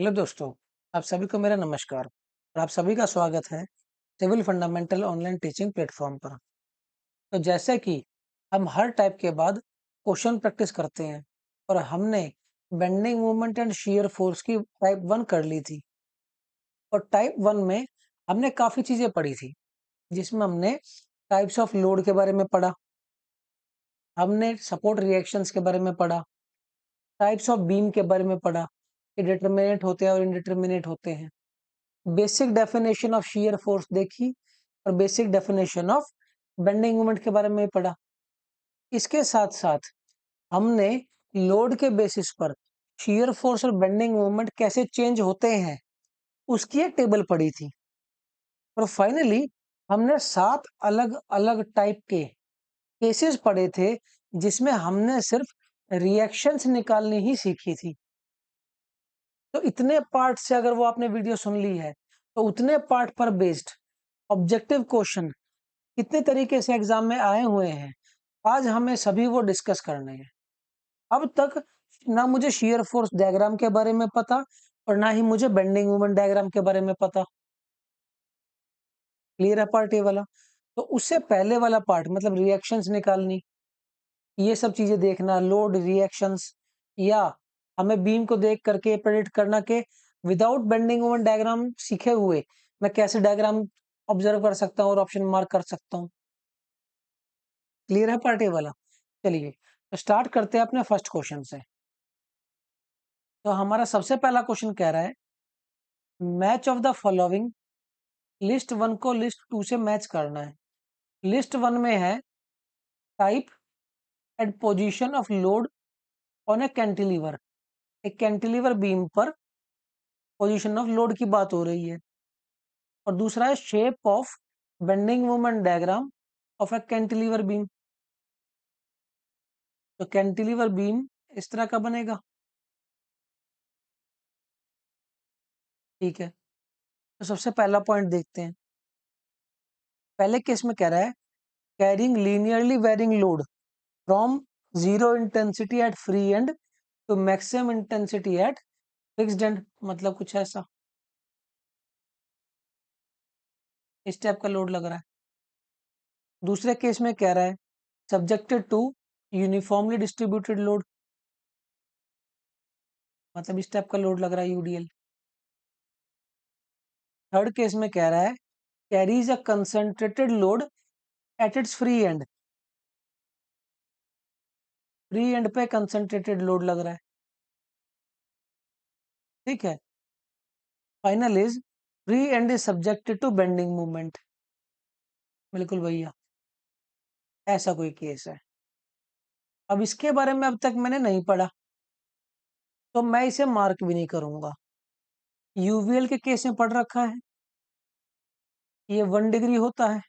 Hello दोस्तों, आप सभी को मेरा नमस्कार और आप सभी का स्वागत है civil fundamental online teaching platform पर। तो जैसे कि हम हर टाइप के बाद क्वेश्चन प्रैक्टिस करते हैं और हमने bending moment and shear force की टाइप 1 कर ली थी और टाइप 1 में हमने काफ़ी चीज़ें पढ़ी थी जिसमें हमने टाइप्स ऑफ लोड के बारे में पढ़ा, हमने सपोर्ट रिएक्शंस के बारे में पढ़ा, टाइप्स ऑफ बीम के बारे में पढ़ा कि डिटर्मिनेट होते हैं और इनडिटर्मिनेट होते हैं। Basic definition of shear force देखी और basic definition of bending moment के बारे में पढ़ा। इसके साथ साथ हमने लोड के बेसिस पर शियर फोर्स और बेंडिंग मोमेंट कैसे चेंज होते हैं उसकी एक टेबल पढ़ी थी और फाइनली हमने 7 अलग अलग टाइप के केसेस पढ़े थे जिसमें हमने सिर्फ रिएक्शंस निकालनी ही सीखी थी। तो इतने पार्ट से अगर वो आपने वीडियो सुन ली है तो उतने पार्ट पर बेस्ड ऑब्जेक्टिव क्वेश्चन कितने तरीके से एग्जाम में आए हुए हैं, आज हमें सभी वो डिस्कस करने हैं। अब तक ना मुझे शियर फोर्स डायग्राम के बारे में पता और ना ही मुझे बेंडिंग मोमेंट डायग्राम के बारे में पता। क्लियर है पार्ट ये वाला? तो उससे पहले वाला पार्ट मतलब रिएक्शंस निकालनी, ये सब चीजें देखना, लोड रिएक्शंस, या हमें बीम को देख करके प्रेडिक्ट करना कि विदाउट बेंडिंग मोमेंट डायग्राम सीखे हुए मैं कैसे डायग्राम ऑब्जर्व कर सकता हूँ और ऑप्शन मार्क कर सकता हूँ। क्लियर है पार्ट ये वाला? चलिए तो स्टार्ट करते हैं अपने फर्स्ट क्वेश्चन से। तो हमारा सबसे पहला क्वेश्चन कह रहा है match of the following, list one को लिस्ट टू से मैच करना है। लिस्ट वन में है type and position of load on A cantilever, एक कैंटिलीवर बीम पर पोजीशन ऑफ लोड की बात हो रही है। और दूसरा है shape of bending moment diagram of A cantilever beam. तो कैंटिलीवर बीम इस तरह का बनेगा, ठीक है। तो सबसे पहला पॉइंट देखते हैं। पहले केस में कह रहा है carrying linearly varying load from zero intensity at free end to maximum intensity at fixed end, मतलब कुछ ऐसा इस टाइप का लोड लग रहा है। दूसरे केस में कह रहा है subjected to uniformly distributed load, मतलब इस टाइप का लोड लग रहा है यूडीएल। थर्ड केस में कह रहा है carries a concentrated load at its free end, free end पे कंसंट्रेटेड लोड लग रहा है, ठीक है। Final is free end is subjected to bending movement, बिल्कुल भैया ऐसा कोई केस है। अब इसके बारे में अब तक मैंने नहीं पढ़ा तो मैं इसे मार्क भी नहीं करूंगा। यूवीएल के केस में पढ़ रखा है, ये 1 डिग्री होता है,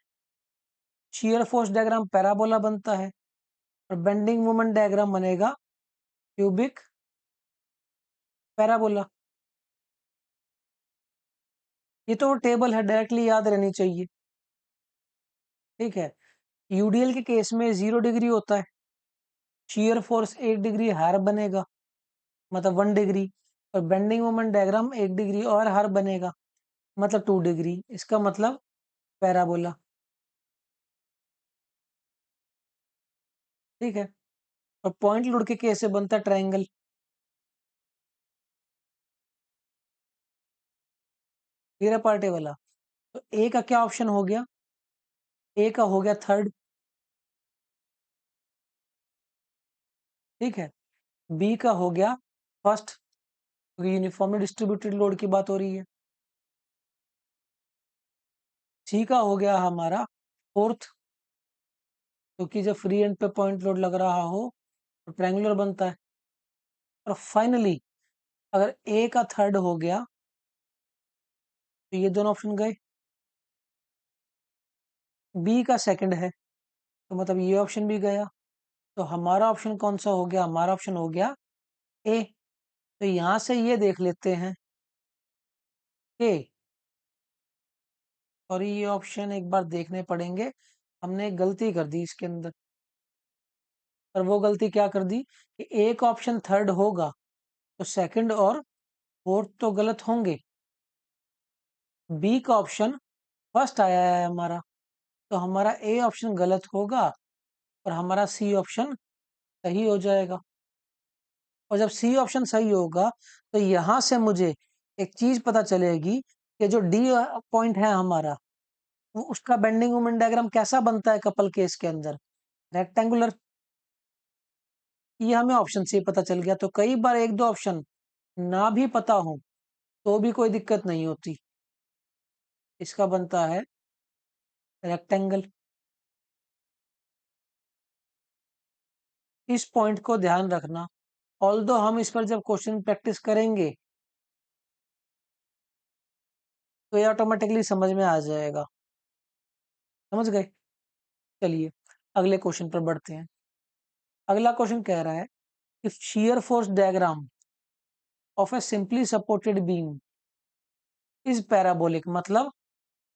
शियर फोर्स डायग्राम पैराबोला बनता है और बेंडिंग मोमेंट डायग्राम बनेगा क्यूबिक पैराबोला। ये तो टेबल है, डायरेक्टली याद रहनी चाहिए, ठीक है। यूडीएल के केस में 0 डिग्री होता है, शियर फोर्स 1 डिग्री हायर बनेगा, मतलब 1 डिग्री, और बेंडिंग मोमेंट डायग्राम 1 डिग्री और हायर बनेगा, मतलब 2 डिग्री, इसका मतलब पैराबोला, ठीक है। और पॉइंट लोड के केस से बनता है ट्रायंगल। क्लियर पार्ट ए वाला? तो ए का क्या ऑप्शन हो गया? ए का हो गया थर्ड, ठीक है। बी का हो गया फर्स्ट, क्योंकि यूनिफॉर्मली डिस्ट्रीब्यूटेड लोड की बात हो रही है। सी का हो गया हमारा फोर्थ, क्योंकि जब फ्री एंड पे पॉइंट लोड लग रहा हो तो ट्रायंगुलर बनता है। और फाइनली अगर ए का थर्ड हो गया तो ये दोनों ऑप्शन गए। बी का सेकंड है तो मतलब ये ऑप्शन भी गया। तो हमारा ऑप्शन कौन सा हो गया? हमारा ऑप्शन हो गया ए। तो यहां से ये देख लेते हैं कि, और ये ऑप्शन एक बार देखने पड़ेंगे, हमने एक गलती कर दी इसके अंदर। और वो गलती क्या कर दी कि एक ऑप्शन थर्ड होगा तो सेकंड और फोर्थ तो गलत होंगे। बी का ऑप्शन फर्स्ट आया है हमारा, तो हमारा ए ऑप्शन गलत होगा और हमारा सी ऑप्शन सही हो जाएगा। और जब सी ऑप्शन सही होगा तो यहां से मुझे एक चीज पता चलेगी कि जो डी पॉइंट है हमारा, वो उसका बेंडिंग मोमेंट डायग्राम कैसा बनता है कपल केस के अंदर, रेक्टेंगुलर। ये हमें ऑप्शन से पता चल गया। तो कई बार एक दो ऑप्शन ना भी पता हो तो भी कोई दिक्कत नहीं होती। इसका बनता है रेक्टेंगल। इस पॉइंट को ध्यान रखना। ऑल्दो हम इस पर जब क्वेश्चन प्रैक्टिस करेंगे तो ये ऑटोमेटिकली समझ में आ जाएगा। समझ गए? चलिए अगले क्वेश्चन पर बढ़ते हैं। अगला क्वेश्चन कह रहा है if shear force diagram of a simply supported beam is parabolic, मतलब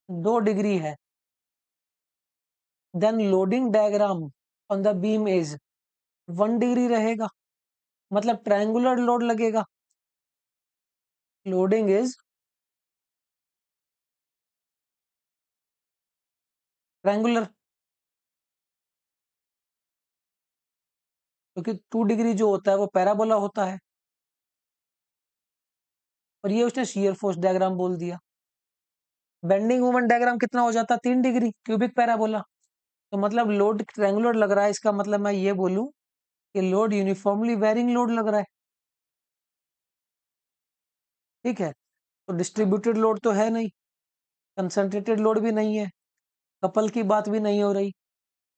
2 डिग्री है, then loading diagram on the beam is 1 degree रहेगा, मतलब ट्रायंगुलर लोड लगेगा। लोडिंग इज ट्रायंगुलर, क्योंकि 2 डिग्री जो होता है वो पैराबोला होता है। और ये उसने shear force डायग्राम बोल दिया। बेंडिंग मोमेंट डायग्राम कितना हो जाता है? 3 डिग्री, क्यूबिक पैराबोला। तो मतलब लोड ट्रायंगुलर लग रहा है, इसका मतलब मैं ये बोलूं कि लोड यूनिफॉर्मली वेरिंग लोड लग रहा है। ठीक है, तो डिस्ट्रीब्यूटेड लोड तो है नहीं, कंसंट्रेटेड लोड भी नहीं है, कपल की बात भी नहीं हो रही।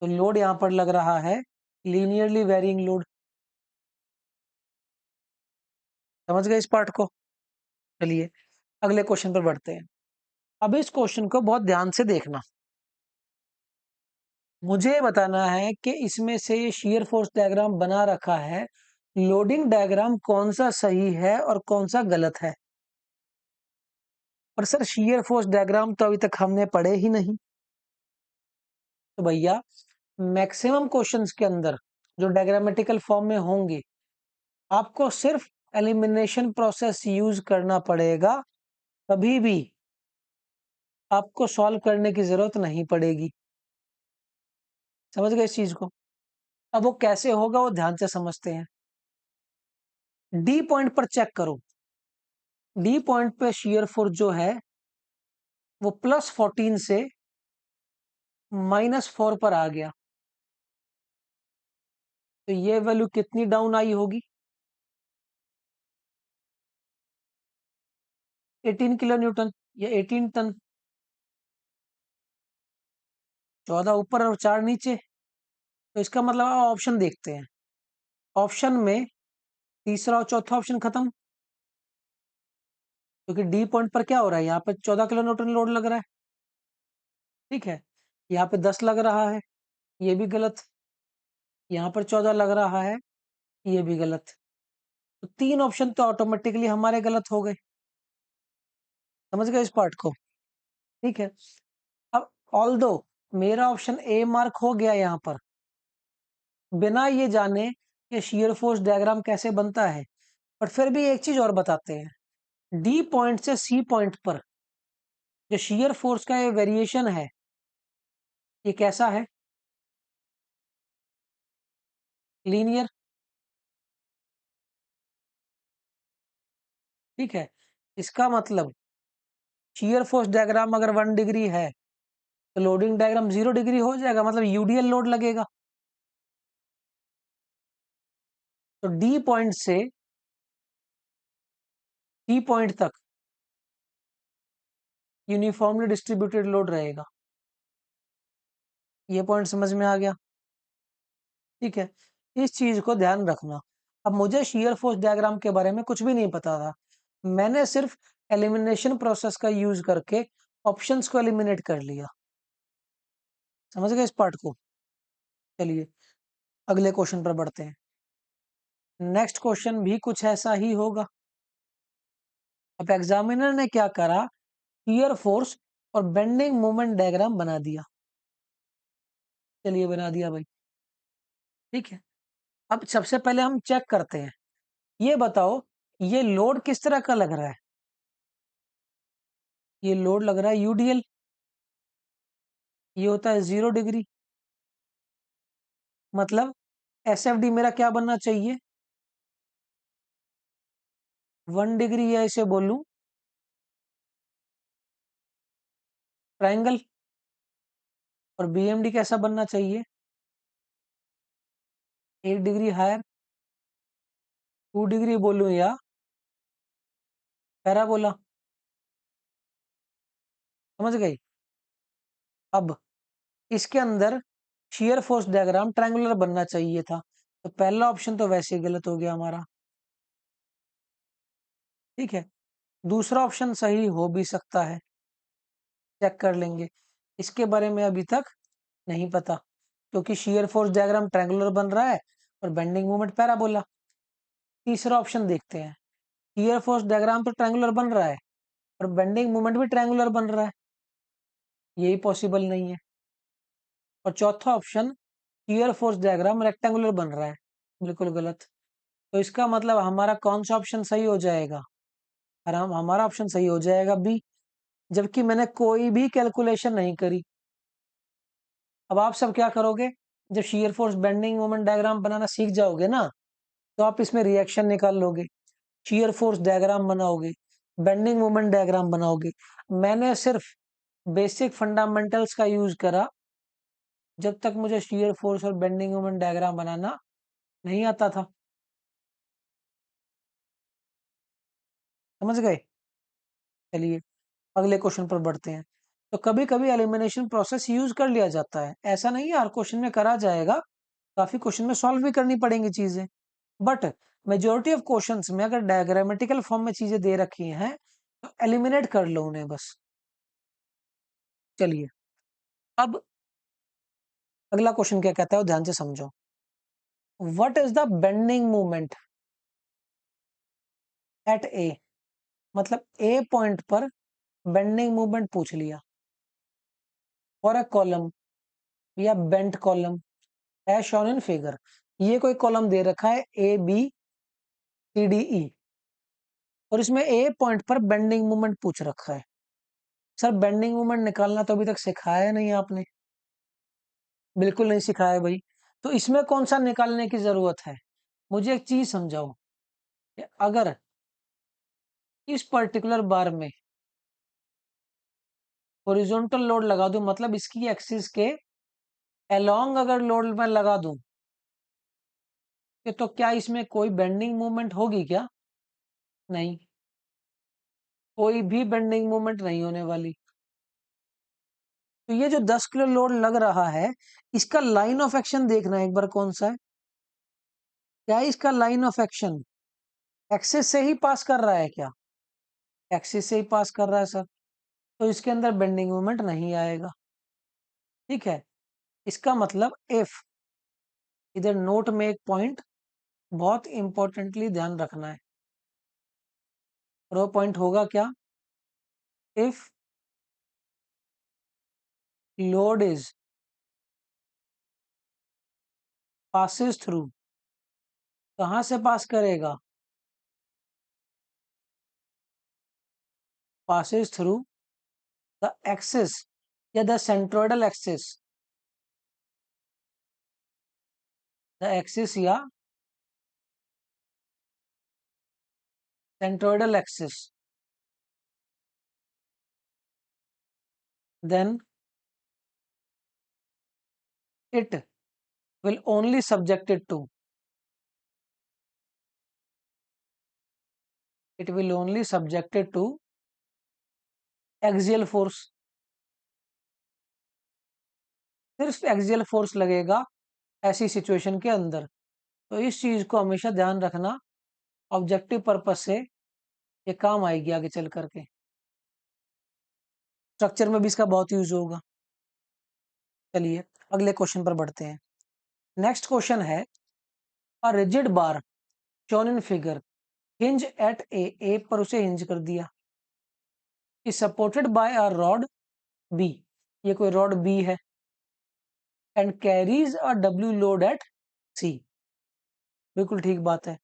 तो लोड यहां पर लग रहा है लीनियरली वेरिंग लोड। समझ गए इस पार्ट को? चलिए अगले क्वेश्चन पर बढ़ते हैं। अब इस क्वेश्चन को बहुत ध्यान से देखना। मुझे बताना है कि इसमें से ये shear फोर्स डायग्राम बना रखा है, लोडिंग डायग्राम कौन सा सही है और कौन सा गलत है। पर सर shear फोर्स डायग्राम तो अभी तक हमने पढ़े ही नहीं। तो भैया मैक्सिमम क्वेश्चंस के अंदर जो डायग्रामेटिकल फॉर्म में होंगे, आपको सिर्फ एलिमिनेशन प्रोसेस यूज करना पड़ेगा, कभी भी आपको सॉल्व करने की जरूरत नहीं पड़ेगी। समझ गए इस चीज को? अब वो कैसे होगा वो ध्यान से समझते हैं। डी पॉइंट पर चेक करो। डी पॉइंट पे shear फोर्स जो है वो +14 से -4 पर आ गया। तो ये वैल्यू कितनी डाउन आई होगी? 18 किलो न्यूटन या 18 टन। 14 ऊपर और 4 नीचे। तो इसका मतलब ऑप्शन देखते हैं। ऑप्शन में तीसरा और चौथा ऑप्शन खत्म, क्योंकि डी पॉइंट पर क्या हो रहा है, यहाँ पे 14 किलो न्यूटन लोड लग रहा है। ठीक है, यहाँ पे 10 लग रहा है, ये भी गलत। यहाँ पर 14 लग रहा है, ये भी गलत। तो 3 ऑप्शन तो ऑटोमेटिकली हमारे गलत हो गए। समझ गए इस पार्ट को? ठीक है। अब ऑल्दो मेरा ऑप्शन ए मार्क हो गया यहाँ पर, बिना ये जाने कि shear फोर्स डायग्राम कैसे बनता है। पर फिर भी एक चीज और बताते हैं। डी पॉइंट से सी पॉइंट पर जो shear फोर्स का ये वेरिएशन है, ये कैसा है? लीनियर। ठीक है, इसका मतलब shear फोर्स डायग्राम अगर 1 डिग्री है तो लोडिंग डायग्राम 0 डिग्री हो जाएगा, मतलब यूडीएल लोड लगेगा। तो डी पॉइंट से सी पॉइंट तक यूनिफॉर्मली डिस्ट्रीब्यूटेड लोड रहेगा। ये पॉइंट समझ में आ गया? ठीक है, इस चीज को ध्यान रखना। अब मुझे shear फोर्स डायग्राम के बारे में कुछ भी नहीं पता था, मैंने सिर्फ एलिमिनेशन प्रोसेस का यूज करके ऑप्शंस को एलिमिनेट कर लिया। समझ गए इस पार्ट को? चलिए अगले क्वेश्चन पर बढ़ते हैं। नेक्स्ट क्वेश्चन भी कुछ ऐसा ही होगा। अब एग्जामिनर ने क्या करा, shear फोर्स और बेंडिंग मोमेंट डायग्राम बना दिया। चलिए बना दिया भाई। ठीक है, अब सबसे पहले हम चेक करते हैं, ये बताओ ये लोड किस तरह का लग रहा है? ये लोड लग रहा है यूडीएल। ये होता है 0 डिग्री। मतलब एसएफडी मेरा क्या बनना चाहिए? 1 डिग्री, या इसे बोलूं ट्रायंगल। और बीएमडी कैसा बनना चाहिए? 1 डिग्री हायर। 2 डिग्री बोलूं या पैराबोला। समझ गई? अब इसके अंदर शियर फोर्स डायग्राम ट्रायंगुलर बनना चाहिए था, तो पहला ऑप्शन तो वैसे ही गलत हो गया हमारा। ठीक है, दूसरा ऑप्शन सही हो भी सकता है, चेक कर लेंगे। इसके बारे में अभी तक नहीं पता, क्योंकि शियर फोर्स डायग्राम ट्रायंगुलर बन रहा है और बेंडिंग मोमेंट पैराबोला। तीसरा ऑप्शन देखते हैं। शियर फोर्स डायग्राम तो ट्रायंगुलर बन रहा है और बेंडिंग मोमेंट भी ट्रायंगुलर बन रहा है, यही पॉसिबल नहीं है। और चौथा option, shear force diagram rectangular बन रहा है, बिल्कुल गलत। तो इसका मतलब हमारा कौन सा ऑप्शन सही हो जाएगा? हमारा ऑप्शन सही हो जाएगा बी, जबकि मैंने कोई भी कैलकुलेशन नहीं करी। अब आप सब क्या करोगे? जब shear force bending moment diagram बनाना सीख जाओगे ना, तो आप इसमें रिएक्शन निकाल लोगे, शियर फोर्स डायग्राम बनाओगे, बेंडिंग मोमेंट डायग्राम बनाओगे। मैंने सिर्फ बेसिक फंडामेंटल्स का यूज करा, जब तक मुझे शियर फोर्स और बेंडिंग मोमेंट डायग्राम बनाना नहीं आता था। समझ गए? चलिए अगले क्वेश्चन पर बढ़ते हैं। तो कभी कभी एलिमिनेशन प्रोसेस यूज कर लिया जाता है, ऐसा नहीं है हर क्वेश्चन में करा जाएगा, काफी क्वेश्चन में सॉल्व भी करनी पड़ेंगी चीजें। बट मेजोरिटी ऑफ क्वेश्चंस में अगर डायग्रामेटिकल फॉर्म में चीजें दे रखी हैं, तो एलिमिनेट कर लो उन्हें बस। चलिए, अब अगला क्वेश्चन क्या कहता है, वो ध्यान से समझो। What is the bending movement at A? मतलब ए पॉइंट पर बेंडिंग मूवमेंट पूछ लिया और अ कॉलम या bent column as shown in figure. ये कोई कॉलम दे रखा है ए बी सी डी ई, और इसमें ए पॉइंट पर बेंडिंग मूवमेंट पूछ रखा है। सर बेंडिंग मूवमेंट निकालना तो अभी तक सिखाया नहीं आपने। बिल्कुल नहीं सिखाया भाई। तो इसमें कौन सा निकालने की जरूरत है? मुझे एक चीज समझाओ कि अगर इस पर्टिकुलर बार में हॉरिजॉन्टल लोड लगा दूं, मतलब इसकी एक्सिस के अलोंग अगर लोड मैं लगा दूं, कि तो क्या इसमें कोई बेंडिंग मूवमेंट होगी क्या? नहीं, कोई भी बेंडिंग मूवमेंट नहीं होने वाली। तो ये जो 10 किलो लोड लग रहा है, इसका लाइन ऑफ एक्शन देखना एक बार कौन सा है। क्या इसका लाइन ऑफ एक्शन एक्सिस से ही पास कर रहा है क्या? एक्सिस से ही पास कर रहा है सर, तो इसके अंदर बेंडिंग मोमेंट नहीं आएगा। ठीक है, इसका मतलब इफ, इधर नोट में एक पॉइंट बहुत इंपॉर्टेंटली ध्यान रखना है, और वो पॉइंट होगा क्या? If load is passes through, कहां से पास करेगा? पासिस थ्रू द एक्सिस या the centroidal axis, the axis या centroidal axis, then it will only subjected to, it will only subjected to axial force। सिर्फ axial force लगेगा ऐसी situation के अंदर। तो इस चीज को हमेशा ध्यान रखना, ऑब्जेक्टिव पर्पस से ये काम आएगी आगे चल करके। स्ट्रक्चर में भी इसका बहुत यूज होगा। चलिए अगले क्वेश्चन पर बढ़ते हैं। नेक्स्ट क्वेश्चन है, a rigid bar shown in figure hinge at A, A पर उसे हिंज कर दिया, is supported by a rod B, ये कोई रॉड बी है, and carries a W load at C. बिल्कुल ठीक बात है।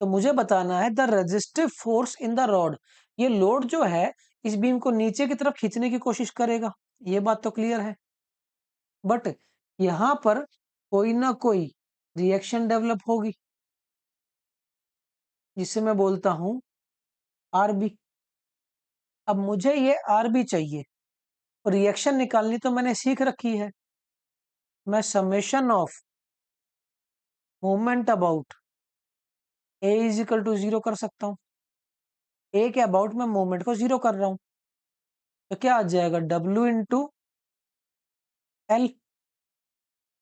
तो मुझे बताना है the resistive force in the rod. ये लोड जो है इस बीम को नीचे की तरफ खींचने की कोशिश करेगा, ये बात तो क्लियर है। बट यहां पर कोई ना कोई रिएक्शन डेवलप होगी, जिससे मैं बोलता हूं आरबी। अब मुझे ये आरबी चाहिए, रिएक्शन निकालनी तो मैंने सीख रखी है। मैं summation of moment about A is equal to zero कर सकता हूं। ए के अबाउट में मोमेंट को जीरो कर रहा हूं, तो क्या आ जाएगा W into L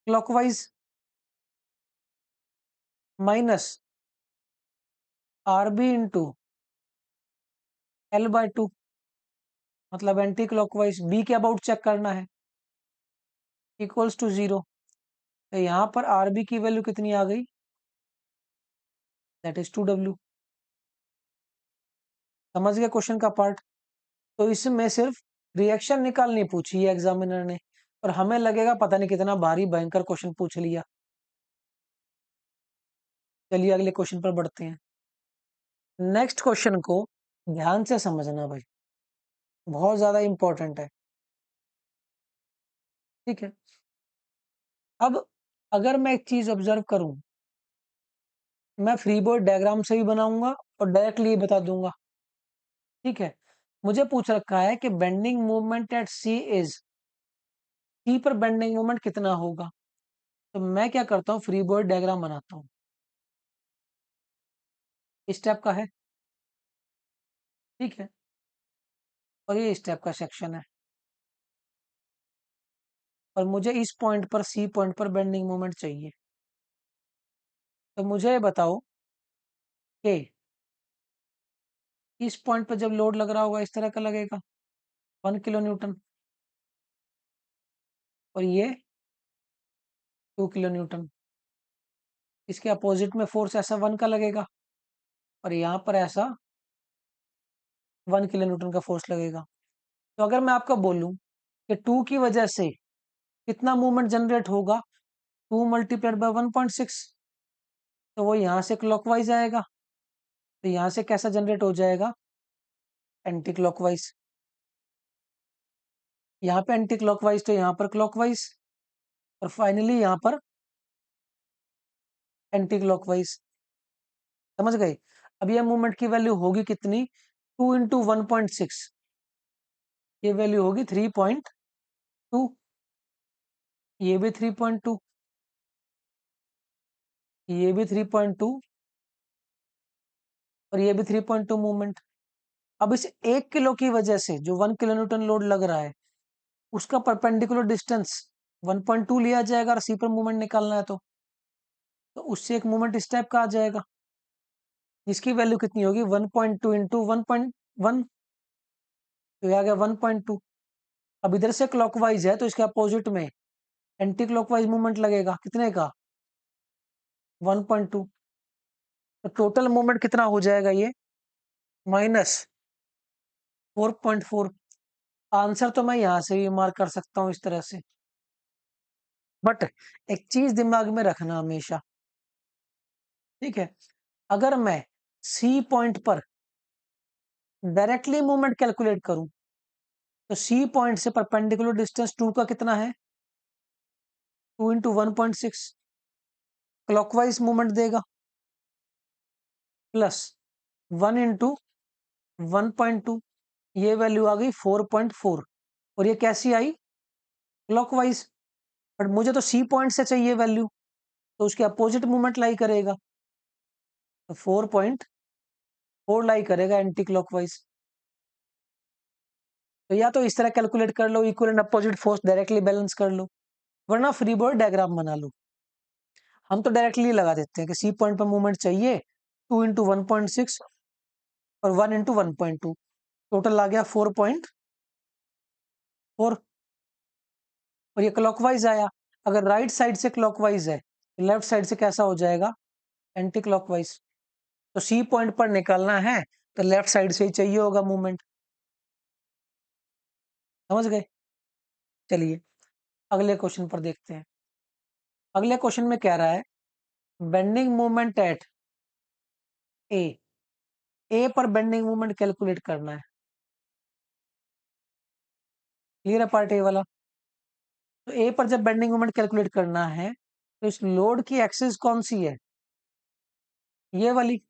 clockwise minus R B into L by two, मतलब एंटी क्लॉकवाइज बी के अबाउट चेक करना है, इक्वल्स टू जीरो। तो यहां पर आर बी की वैल्यू कितनी आ गई, दैट इज टू डब्ल्यू। समझ गया क्वेश्चन का पार्ट। तो इसमें सिर्फ रिएक्शन निकालनी पूछी है एग्जामिनर ने, और हमें लगेगा पता नहीं कितना भारी भयंकर क्वेश्चन पूछ लिया। चलिए अगले क्वेश्चन पर बढ़ते हैं। नेक्स्ट क्वेश्चन को ध्यान से समझना भाई, बहुत ज्यादा इंपॉर्टेंट है। ठीक है, अब अगर मैं एक चीज ऑब्जर्व करूं, मैं फ्री बॉडी डायग्राम से भी बनाऊंगा और डायरेक्टली बता दूंगा। ठीक है, मुझे पूछ रखा है कि bending movement at C is, C पर बेंडिंग मूवमेंट कितना होगा। तो मैं क्या करता हूँ, फ्री बॉडी डायग्राम बनाता हूँ। इस टाइप का है, ठीक है, और ये इस टाइप का सेक्शन है, और मुझे इस पॉइंट पर सी पॉइंट पर बेंडिंग मोमेंट चाहिए। तो मुझे बताओ कि इस पॉइंट पर जब लोड लग रहा होगा इस तरह का लगेगा 1 किलो न्यूटन, और ये 2 किलो न्यूटन। इसके अपोजिट में फोर्स ऐसा 1 का लगेगा, और यहाँ पर ऐसा 1 किलो न्यूटन का फोर्स लगेगा। तो अगर मैं आपको बोलूं कि 2 की वजह से कितना मूवमेंट जनरेट होगा, 2 मल्टीप्लाइड बाय 1.6, तो वो यहाँ से क्लॉकवाइज आएगा। तो यहाँ से कैसा जनरेट हो जाएगा, एंटी क्लॉकवाइज। यहाँ पे एंटी क्लॉकवाइज तो यहाँ पर क्लॉकवाइज, और फाइनली यहाँ पर एंटी क्लॉकवाइज। समझ गए। अब यह मूवमेंट की वैल्यू होगी कितनी, 2 इंटू 1.6, ये वैल्यू होगी 3.2, ये भी 3.2, ये भी 3.2, और ये भी 3.2 मूवमेंट। अब इस 1 किलो की वजह से जो 1 किलो न्यूटन लोड लग रहा है, उसका परपेंडिकुलर डिस्टेंस 1.2 लिया जाएगा, और सी पर मूवमेंट निकालना है तो उससे एक मूवमेंट इस टाइप का आ जाएगा, जिसकी वैल्यू कितनी होगी 1.2 इंटू 1.1, तो ये आ गया 1.2। अब इधर से क्लॉकवाइज है तो इसके अपोजिट में एंटी क्लॉकवाइज मूवमेंट लगेगा, कितने का, 1.2। तो टोटल मूवमेंट कितना हो जाएगा ये, -4.4। आंसर तो मैं यहां से भी मार्क कर सकता हूं इस तरह से। बट एक चीज दिमाग में रखना हमेशा, ठीक है, अगर मैं सी पॉइंट पर डायरेक्टली मूवमेंट कैलकुलेट करूं, तो सी पॉइंट से परपेंडिकुलर डिस्टेंस 2 का कितना है, 2 इंटू 1.6 क्लॉकवाइज मूवमेंट देगा, प्लस 1 इंटू 1.2, ये वैल्यू आ गई 4.4, और ये कैसी आई, क्लॉकवाइज। बट मुझे तो सी पॉइंट से चाहिए वैल्यू, तो उसके अपोजिट मूवमेंट लाई करेगा, तो 4.4 लाई करेगा एंटी क्लॉकवाइज। तो या तो इस तरह कैलकुलेट कर लो, equal and opposite force directly balance कर लो, वरना फ्री बॉडी डायग्राम बना लो। हम तो डायरेक्टली लगा देते हैं कि सी पॉइंट पर मूवमेंट चाहिए, 2 इंटू 1.6 और 1 इंटू 1.2, टोटल आ गया 4.4। और ये क्लॉकवाइज आया, अगर राइट साइड से क्लॉकवाइज है, लेफ्ट साइड से कैसा हो जाएगा, एंटी क्लॉकवाइज। तो सी पॉइंट पर निकालना है तो लेफ्ट साइड से ही चाहिए होगा मूवमेंट। समझ गए। चलिए अगले क्वेश्चन पर देखते हैं। अगले क्वेश्चन में कह रहा है bending movement at A, A पर बेंडिंग मोमेंट कैलकुलेट करना है। क्लियर है पार्ट ए वाला? तो ए पर जब बेंडिंग मोमेंट कैलकुलेट करना है तो इस लोड की एक्सिस कौन सी है? ये वाली।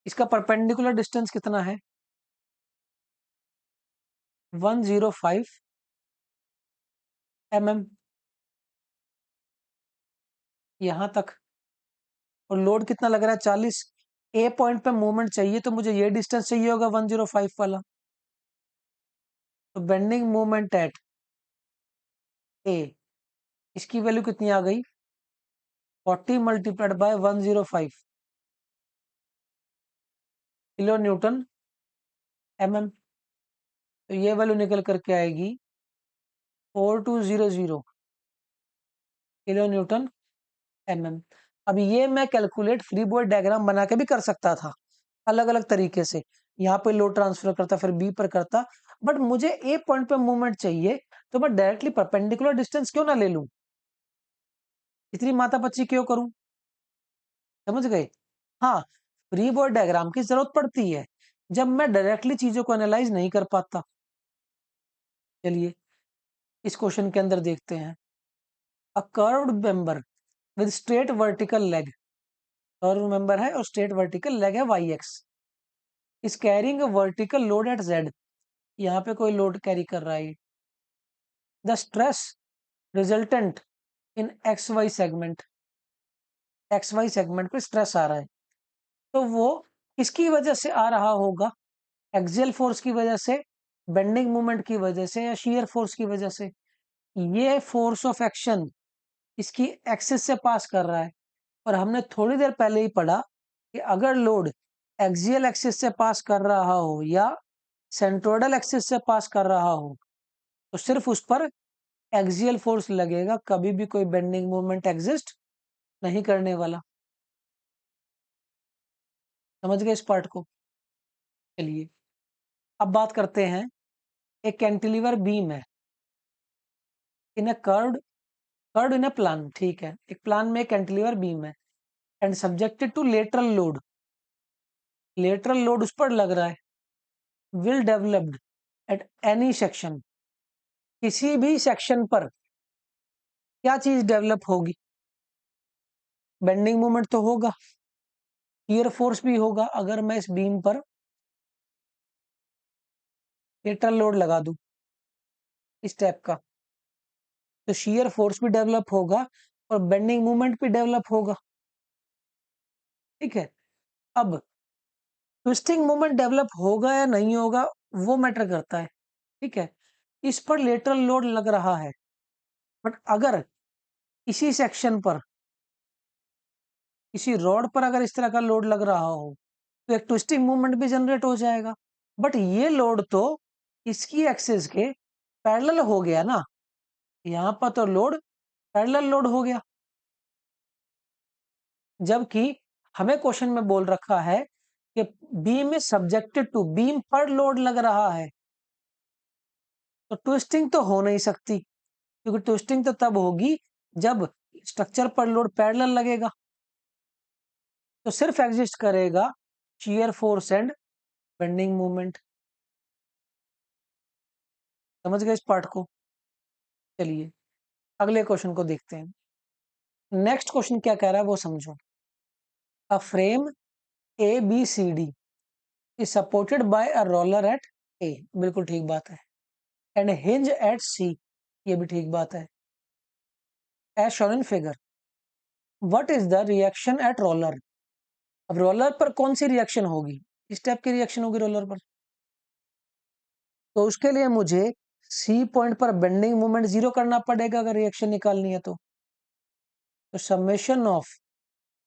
इसका परपेंडिकुलर डिस्टेंस कितना है? 105 mm, यहां तक। और लोड कितना लग रहा है? 40। ए पॉइंट पे मूवमेंट चाहिए तो मुझे ये डिस्टेंस चाहिए होगा 105 वाला। तो बेंडिंग मूवमेंट एट ए, इसकी वैल्यू कितनी आ गई? 40 multiplied by 105 kilo Newton mm। तो ये वैल्यू निकल करके आएगी 4200 किलो न्यूटन mm। अब ये मैं कैलकुलेट फ्री बॉडी डायग्राम बना के भी कर सकता था अलग अलग तरीके से। यहाँ पे लोड ट्रांसफर करता, फिर बी पर करता, बट मुझे ए पॉइंट पे मूवमेंट चाहिए तो मैं डायरेक्टली परपेंडिकुलर डिस्टेंस क्यों ना ले लूं? इतनी माथापच्ची क्यों करूं? समझ गए? हाँ, फ्री बॉडी डायग्राम की जरूरत पड़ती है जब मैं डायरेक्टली चीजों को एनालाइज नहीं कर पाता। चलिए इस क्वेश्चन के अंदर देखते हैं। A curved member with straight vertical leg, curve member है और स्ट्रेट वर्टिकल लेग है Y X, is carrying a vertical load at Z, यहाँ पे कोई लोड कैरी कर रहा है। The stress resultant in X Y segment, X Y segment पे स्ट्रेस आ रहा है तो वो किसकी वजह से आ रहा होगा? एक्सियल फोर्स की वजह से, बेंडिंग मोमेंट की वजह से, या शियर फोर्स की वजह से? ये फोर्स ऑफ एक्शन इसकी एक्सिस से पास कर रहा है। और हमने थोड़ी देर पहले ही पढ़ा कि अगर लोड एक्सियल एक्सिस से पास कर रहा हो या सेंट्रोइडल एक्सिस से पास कर रहा हो तो सिर्फ उस पर एक्सियल फोर्स लगेगा, कभी भी कोई बेंडिंग मोमेंट एग्जिस्ट नहीं करने वाला। समझ गए इस पार्ट को? चलिए अब बात करते हैं। एक कैंटिलीवर बीम है इन a curved in a plan, ठीक है, एक प्लान में एक कैंटिलीवर बीम है and subjected to lateral load, lateral load उस पर लग रहा है। Will developed at any section, किसी भी सेक्शन पर क्या चीज डेवलप होगी? बेंडिंग मोमेंट तो होगा, शियर फोर्स भी होगा। अगर मैं इस बीम पर लेटरल लोड लगा दूं इस टाइप का तो शियर फोर्स भी डेवलप होगा और बेंडिंग मोमेंट भी डेवलप होगा। ठीक है, अब ट्विस्टिंग मोमेंट डेवलप होगा या नहीं होगा वो मैटर करता है। ठीक है, इस पर लेटरल लोड लग रहा है, बट अगर इसी सेक्शन पर किसी रॉड पर अगर इस तरह का लोड लग रहा हो तो एक ट्विस्टिंग मूवमेंट भी जनरेट हो जाएगा। बट ये लोड तो इसकी एक्सिस के पैरेलल हो गया ना, यहाँ पर तो लोड पैरेलल लोड हो गया। जबकि हमें क्वेश्चन में बोल रखा है कि beam is subjected to, beam पर लोड लग रहा है, तो ट्विस्टिंग तो हो नहीं सकती क्योंकि ट्विस्टिंग तो तब होगी जब स्ट्रक्चर पर लोड पैरेलल लगेगा। तो सिर्फ एग्जिस्ट करेगा shear force and bending movement. समझ गए इस पार्ट को? चलिए अगले क्वेश्चन को देखते हैं। नेक्स्ट क्वेश्चन क्या कह रहा है वो समझो। A frame A B C D is supported by a roller at A, बिल्कुल ठीक बात है, एंड हिंज एट सी, ये भी ठीक बात है, as shown in figure. What is the reaction at roller? अब रोलर पर कौन सी रिएक्शन होगी? इस टाइप की रिएक्शन होगी रोलर पर। तो उसके लिए मुझे सी पॉइंट पर बेंडिंग मोमेंट जीरो करना पड़ेगा अगर रिएक्शन निकालनी है तो summation of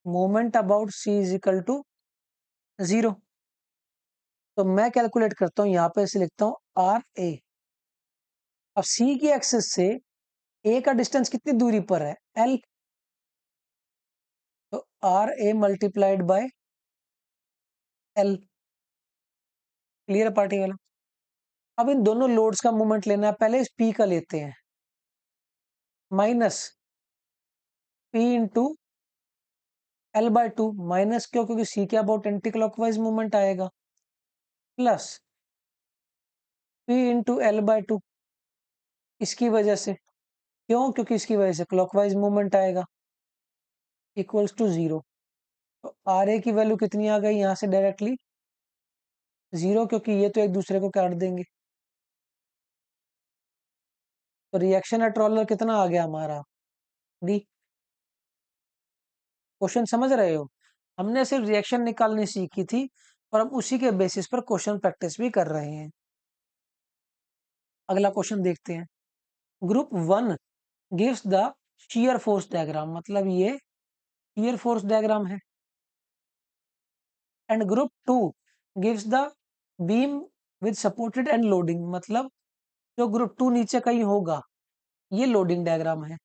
moment about C is equal to zero. तो मैं कैलकुलेट करता हूं, यहां पे इसे लिखता हूं आर ए। अब सी की एक्सिस से ए का डिस्टेंस कितनी दूरी पर है? एल। तो R A multiplied by L. Clear party वाला? अब इन दोनों लोड्स का मोमेंट लेना है, पहले इस पी का लेते हैं, minus P into L/2 minus क्यों, क्योंकि C के अबाउट एंटी क्लॉकवाइज मूवमेंट आएगा, प्लस P इंटू L/2 इसकी वजह से, क्यों, क्योंकि इसकी वजह से क्लॉकवाइज मूवमेंट आएगा, इक्वल्स टू 0। तो RA की वैल्यू कितनी आ गई यहाँ से डायरेक्टली 0, क्योंकि ये तो एक दूसरे को काट देंगे। तो रिएक्शन एट रोलर कितना आ गया हमारा डी। क्वेश्चन समझ रहे हो, हमने सिर्फ रिएक्शन निकालनी सीखी थी और हम उसी के बेसिस पर क्वेश्चन प्रैक्टिस भी कर रहे हैं। अगला क्वेश्चन देखते हैं। Group 1 gives the shear force diagram, मतलब ये शियर फोर्स डायग्राम है, and group 2 gives the beam with supported and loading, मतलब जो ग्रुप 2 नीचे कहीं होगा ये लोडिंग डायग्राम है।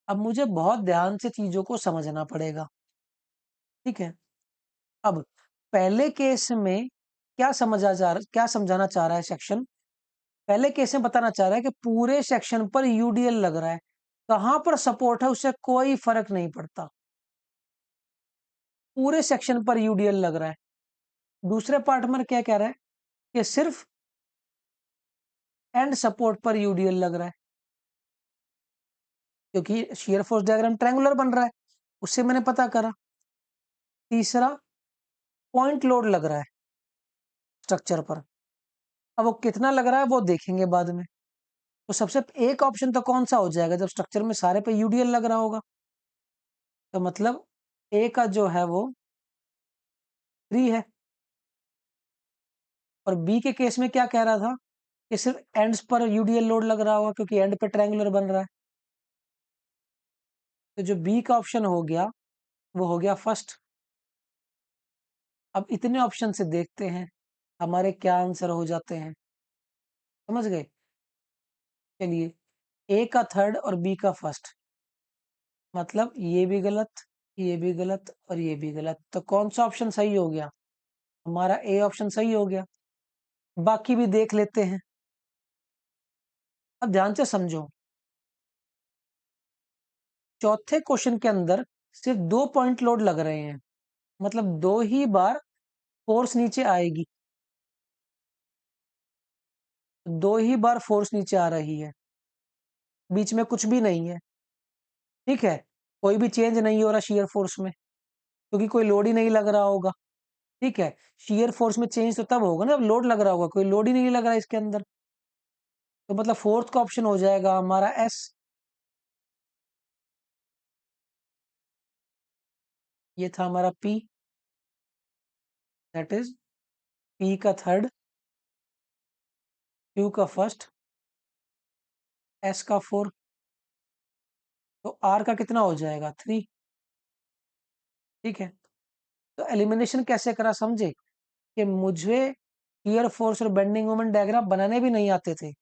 अब मुझे बहुत ध्यान से चीजों को समझना पड़ेगा, ठीक है। अब पहले केस में क्या समझाना चाह रहा है सेक्शन, पहले केस में बताना चाह रहा है कि पूरे सेक्शन पर यूडीएल लग रहा है, कहां पर सपोर्ट है उससे कोई फर्क नहीं पड़ता, पूरे सेक्शन पर यूडीएल लग रहा है। दूसरे पार्ट में क्या कह रहा है कि सिर्फ एंड सपोर्ट पर यूडीएल लग रहा है, क्योंकि शियर फोर्स डायग्राम ट्रायंगुलर बन रहा है, उससे मैंने पता करा। तीसरा, पॉइंट लोड लग रहा है स्ट्रक्चर पर, अब वो कितना लग रहा है वो देखेंगे बाद में। तो सबसे एक ऑप्शन तो कौन सा हो जाएगा, जब स्ट्रक्चर में सारे पे यूडीएल लग रहा होगा, तो मतलब ए का जो है वो 3 है। और बी के केस में क्या कह रहा था कि सिर्फ एंड्स पर यूडीएल लोड लग रहा होगा, क्योंकि एंड पे ट्रायंगुलर बन रहा है। तो जो बी का ऑप्शन हो गया वो हो गया फर्स्ट। अब इतने ऑप्शन से देखते हैं हमारे क्या आंसर हो जाते हैं, समझ गए। चलिए, ए का थर्ड और बी का फर्स्ट, मतलब ये भी गलत, ये भी गलत और ये भी गलत, तो कौन सा ऑप्शन सही हो गया, हमारा ए ऑप्शन सही हो गया। बाकी भी देख लेते हैं। अब ध्यान से समझो, चौथे क्वेश्चन के अंदर सिर्फ 2 पॉइंट लोड लग रहे हैं, मतलब 2 ही बार फोर्स नीचे आएगी, 2 ही बार फोर्स नीचे आ रही है, बीच में कुछ भी नहीं है, ठीक है। कोई भी चेंज नहीं हो रहा शियर फोर्स में, क्योंकि कोई लोड ही नहीं लग रहा होगा, ठीक है। शियर फोर्स में चेंज तो तब होगा ना जब लोड लग रहा होगा, कोई लोड ही नहीं लग रहा है इसके अंदर, तो मतलब फोर्थ का ऑप्शन हो जाएगा हमारा एस। ये था हमारा पी, दैट इज पी का थर्ड, क्यू का फर्स्ट, एस का फोर्थ, तो आर का कितना हो जाएगा 3, ठीक है। तो एलिमिनेशन कैसे करा समझे, कि मुझे शियर फोर्स और बेंडिंग मोमेंट डायग्राम बनाने भी नहीं आते थे,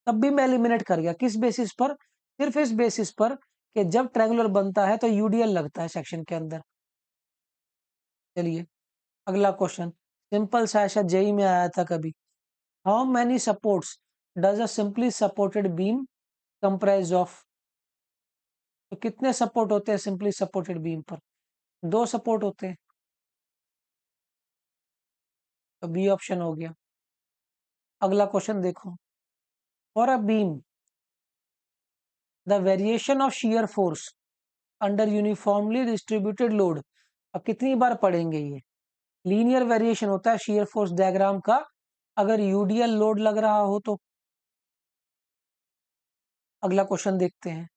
तब भी मैं एलिमिनेट कर गया, किस बेसिस पर, सिर्फ इस बेसिस पर कि जब ट्रायंगुलर बनता है तो यूडीएल लगता है सेक्शन के अंदर। चलिए, अगला क्वेश्चन सिंपल सा, शायद जेई में आया था कभी। How many supports does a simply supported beam comprise of, तो कितने सपोर्ट होते हैं सिंपली सपोर्टेड बीम पर, 2 सपोर्ट होते हैं, तो बी ऑप्शन हो गया। अगला क्वेश्चन देखो, for a beam the variation of shear force under uniformly distributed load, अब कितनी बार पढ़ेंगे ये, लीनियर वेरिएशन होता है शियर फोर्स डायग्राम का अगर यूडीएल लोड लग रहा हो तो। अगला क्वेश्चन देखते हैं,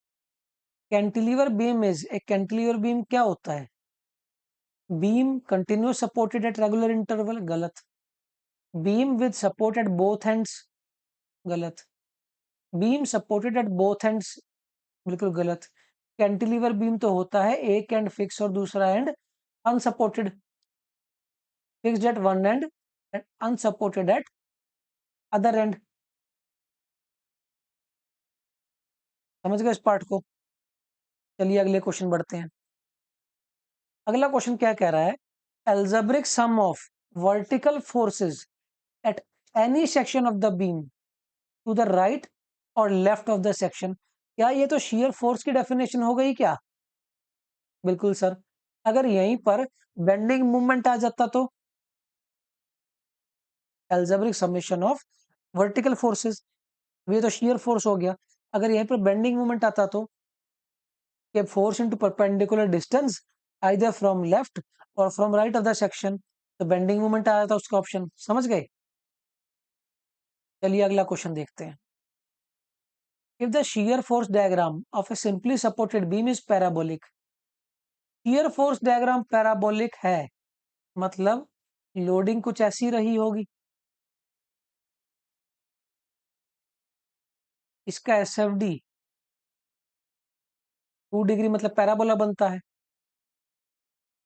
कैंटिलीवर बीम इज, एक कैंटिलीवर बीम क्या होता है, beam continuous supported at regular interval, गलत। Beam with support at both ends, गलत। Beam supported at both ends, बिल्कुल गलत। कैंटिलीवर बीम तो होता है एक एंड फिक्स और दूसरा and unsupported, fixed at one and and unsupported eight other and, समझ गए इस पार्ट को। चलिए अगले क्वेश्चन बढ़ते हैं। अगला क्वेश्चन क्या कह रहा है, algebraic sum of vertical forces at any section of the beam to the right और लेफ्ट ऑफ द सेक्शन, क्या ये तो shear force की डेफिनेशन हो गई क्या? बिल्कुल सर। अगर यहीं पर बेंडिंग मोमेंट आ जाता तो algebraic summation of vertical forces, ये तो shear force हो गया। अगर यहीं पर बेंडिंग मोमेंट आता तो कि force into perpendicular distance either from left और from right of the section, तो बेंडिंग मोमेंट आया था उसका ऑप्शन, समझ गए? चलिए अगला क्वेश्चन देखते हैं। If the shear force diagram of a simply supported beam is parabolic, shear force diagram parabolic है मतलब लोडिंग कुछ ऐसी रही होगी, इसका एस एफ डी 2 डिग्री मतलब पैराबोला बनता है,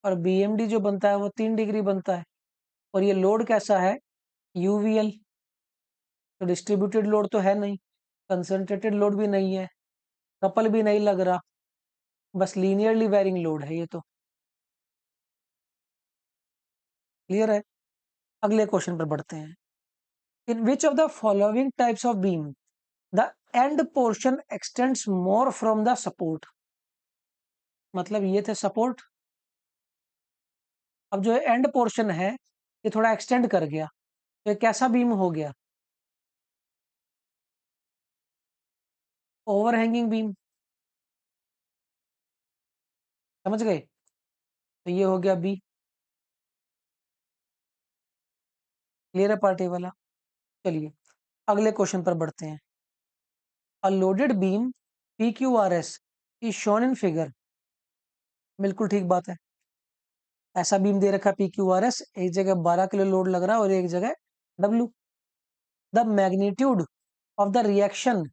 और बीएमडी जो बनता है वो 3 डिग्री बनता है, और ये लोड कैसा है, यूवीएल, तो डिस्ट्रीब्यूटेड लोड तो है नहीं, कंसंट्रेटेड लोड भी नहीं है, कपल भी नहीं लग रहा, बस लीनियरली वेरिंग लोड है ये तो। क्लियर है? अगले क्वेश्चन पर बढ़ते हैं। In which of the following types of beam the end portion extends more from the support, मतलब ये थे सपोर्ट, अब जो एंड पोर्शन है ये थोड़ा एक्सटेंड कर गया, तो ये कैसा बीम हो गया, ओवरहैंगिंग बीम, समझ गए? तो ये हो गया बी। क्लियर है पार्टी वाला? चलिए अगले क्वेश्चन पर बढ़ते हैं। अ loaded beam P Q R S is shown in figure, बिल्कुल ठीक बात है। ऐसा बीम दे रखा पी क्यू आर एस, एक जगह 12 किलो लोड लग रहा है और एक जगह W. The magnitude of the reaction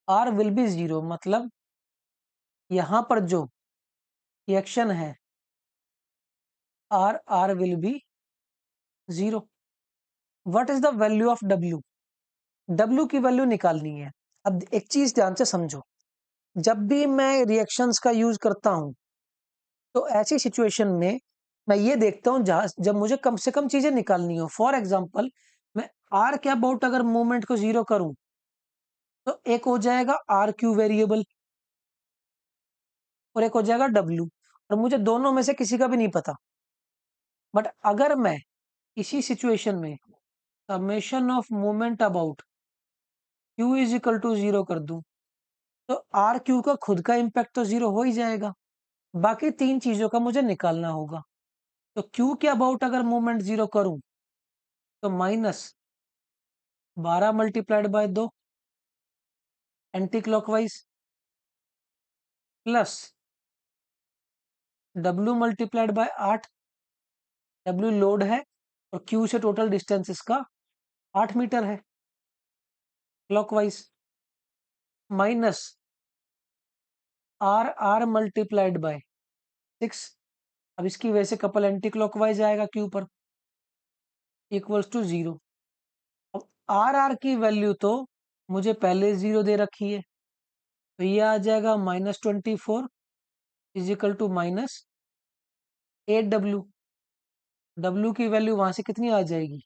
R will be zero, मतलब यहां पर जो रिएक्शन है R will be zero. What is the value of W, W की वैल्यू निकालनी है। अब एक चीज ध्यान से समझो, जब भी मैं रिएक्शंस का यूज करता हूं तो ऐसी सिचुएशन में मैं ये देखता हूं जहां जब मुझे कम से कम चीजें निकालनी हो। फॉर एग्जांपल मैं आर के अबाउट अगर मूवमेंट को जीरो करूं तो एक हो जाएगा आर क्यू वेरिएबल और एक हो जाएगा डब्ल्यू, और मुझे दोनों में से किसी का भी नहीं पता। बट अगर मैं इसी सिचुएशन में summation of moment about Q is equal to zero कर दूं तो आर क्यू का खुद का इम्पैक्ट तो जीरो हो ही जाएगा, बाकी तीन चीजों का मुझे निकालना होगा। तो क्यू के अबाउट अगर मूवमेंट जीरो करूं तो -12 × 2 anti clockwise plus W × 8, W load है और Q से टोटल डिस्टेंस इसका 8 मीटर है क्लॉकवाइज, माइनस R × 6, अब इसकी वजह से कपल एंटी क्लॉकवाइज आएगा Q पर, इक्वल्स टू जीरो। अब R की वैल्यू तो मुझे पहले जीरो दे रखी है, तो ये आ जाएगा -24 is equal to -8W। W की वैल्यू वहां से कितनी आ जाएगी,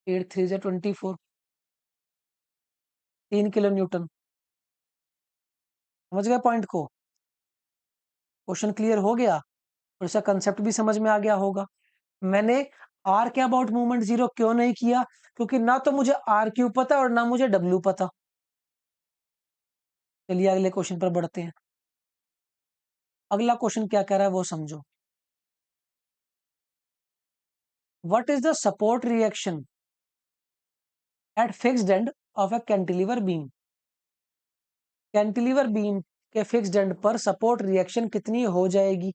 8×3 = 24, 3 किलो न्यूटन। समझ गए पॉइंट को? क्वेश्चन क्लियर हो गया और इसका कंसेप्ट भी समझ में आ गया होगा। मैंने आर के अबाउट मूवमेंट जीरो क्यों नहीं किया, क्योंकि ना तो मुझे आर क्यू पता और ना मुझे डब्ल्यू पता। चलिए अगले क्वेश्चन पर बढ़ते हैं। अगला क्वेश्चन क्या कह रहा है वो समझो। What is the support reaction at fixed end of a cantilever beam, cantilever beam के फिक्स्ड एंड पर सपोर्ट रिएक्शन कितनी हो जाएगी?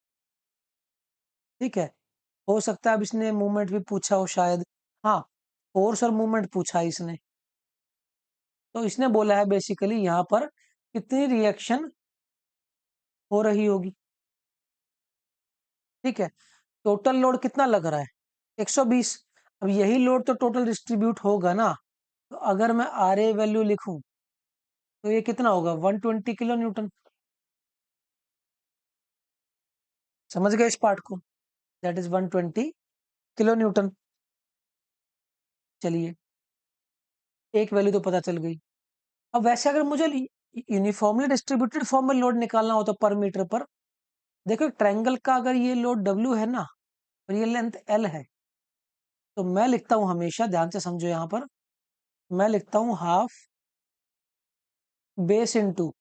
ठीक है, हो सकता है अब इसने मूवमेंट भी पूछा हो शायद, हाँ फोर्स और मूवमेंट पूछा है इसने, तो इसने बोला है बेसिकली यहाँ पर कितनी रिएक्शन हो रही होगी। ठीक है, टोटल लोड कितना लग रहा है, 120। अब यही लोड तो टोटल डिस्ट्रीब्यूट होगा ना, तो अगर मैं आर ए वैल्यू लिखूं तो ये कितना होगा, 120 किलो न्यूटन। समझ गए इस पार्ट को? That is 120 kilo Newton. चलिए एक वैल्यू तो पता चल गई। अब वैसे अगर मुझे यूनिफॉर्मली डिस्ट्रीब्यूटेड फॉर्म में लोड निकालना हो तो पर मीटर पर, देखो ट्रायंगल का अगर ये लोड W है ना और ये लेंथ L है, तो मैं लिखता हूं हमेशा, ध्यान से समझो यहां पर, मैं लिखता हूं हाफ बेस इनटू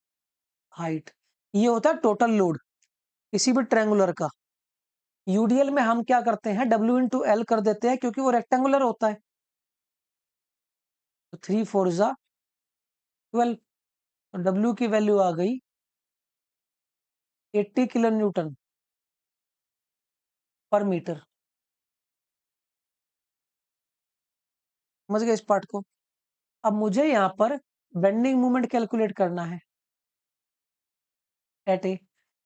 हाइट। ये होता है टोटल लोड किसी भी ट्रायंगुलर का। यूडीएल में हम क्या करते हैं, W इंटू एल कर देते हैं क्योंकि वो रेक्टेंगुलर होता है। तो 3 4 12, तो W की वैल्यू आ गई 80 किलो न्यूटन पर मीटर। समझ गए इस पार्ट को? अब मुझे यहाँ पर बेंडिंग मोमेंट कैलकुलेट करना है एट ए।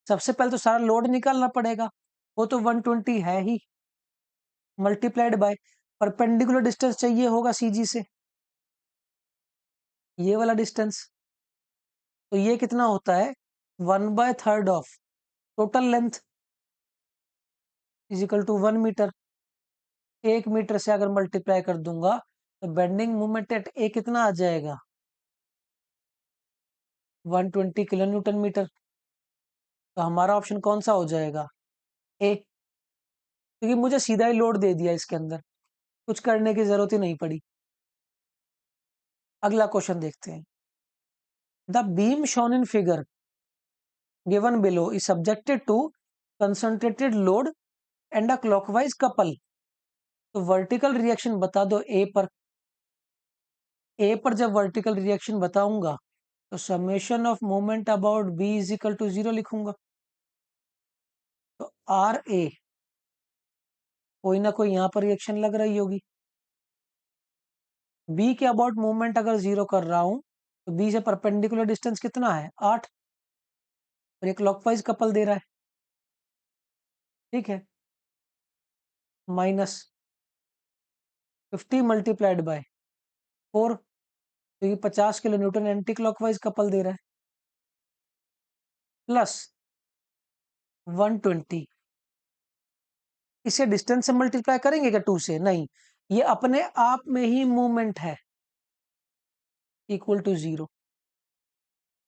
सबसे पहले तो सारा लोड निकालना पड़ेगा, वो तो 120 है ही, मल्टीप्लाइड बाय परपेंडिकुलर डिस्टेंस चाहिए होगा सीजी से, ये वाला डिस्टेंस। तो ये कितना होता है, 1/3 of total length is equal to 1 metre. 1 metre से अगर मल्टीप्लाई कर दूंगा तो बेंडिंग मोमेंट एट ए कितना आ जाएगा, 120 किलो न्यूटन मीटर। तो हमारा ऑप्शन कौन सा हो जाएगा, ए, क्योंकि मुझे सीधा ही लोड दे दिया इसके अंदर, कुछ करने की जरूरत ही नहीं पड़ी। अगला क्वेश्चन देखते हैं। The beam shown in figure given below is subjected to concentrated load and a clockwise couple. तो वर्टिकल रिएक्शन बता दो ए पर। ए पर जब वर्टिकल रिएक्शन बताऊंगा तो summation of moment about B is equal to 0 लिखूंगा। तो आर ए, कोई ना कोई यहां पर रिएक्शन लग रही होगी। बी के अबाउट मूवमेंट अगर 0 कर रहा हूं तो बी से परपेंडिकुलर डिस्टेंस कितना है, 8, और ये क्लॉकवाइज कपल दे रहा है, ठीक है, माइनस 50 मल्टीप्लाइड बाय 4, तो ये 50 kilo Newton anti clockwise couple दे रहा है, प्लस 120। इसे डिस्टेंस से मल्टीप्लाई करेंगे क्या 2 से, नहीं, ये अपने आप में ही मूवमेंट है, इक्वल टू 0।